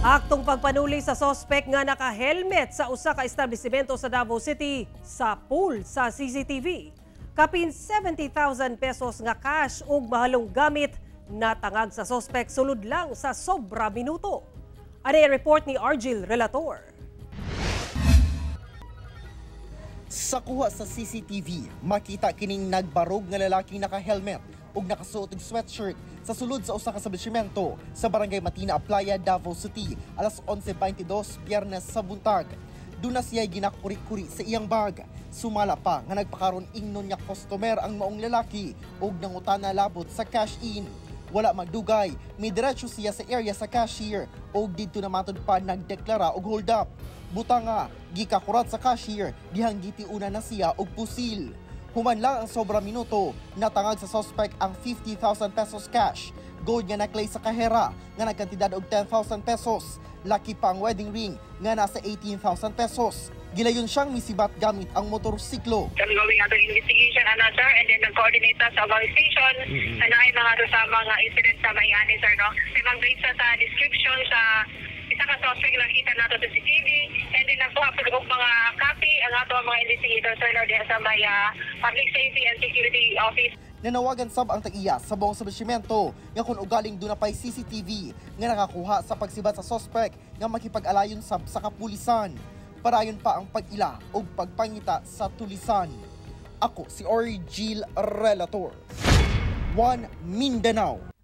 Aktong pagpanuli sa sospek nga naka-helmet sa usa ka establishmento sa Davao City sa pool sa CCTV. Kapin 70,000 pesos nga cash ug mahalong gamit natangag sa sospek sulod lang sa sobra minuto. Ano report ni Argil Relator? Sa kuha sa CCTV, makita kining nagbarog nga lalaking naka-helmet ug nakasuot og sweatshirt sa sulod sa usa ka establishmento sa Barangay Matina, Playa, Davao City, alas 11:22 Biyernes sa buntag. Duna siya ginakuri-kuri sa iyang bag. Sumala pa nga nagpakaron ingnon niya customer ang maong lalaki ug nangutana labot sa cash in. Wala magdugay, may diretso siya sa area sa cashier ug didto na matud pa nagdeklara og hold up. Butanga, gikakurat sa cashier, dihang gitiuna na siya og pusil. Human lang ang sobra minuto, natangag sa suspect ang 50,000 pesos cash, gold nga necklace sa kahera nga nagkantidad og 10,000 pesos, laki pa ang wedding ring nga nasa 18,000 pesos. Gilayon siyang misibat gamit ang motorsiklo. Kami gawing atong investigation, sir, and then nag-coordinate sa Davao Station na ay mga kasama nga incident sa Mayani, sir, no? May mag-base sa description sa isa ka suspect lang kita nato sa CCTV, and then nagbuha po mga copy ang ato mga investigator, sir, no, sa may Public Safety and Security Office. Nanawagan sab ang tag-iya sa buong establishmento nga kung ugaling doon na pa'y CCTV nga nakakuha sa pagsibat sa suspect nga makipag-alayon sab sa kapulisan. Parayon pa ang pag-ila o pagpangita sa tulisan. Ako si Argil Relator, One Mindanao.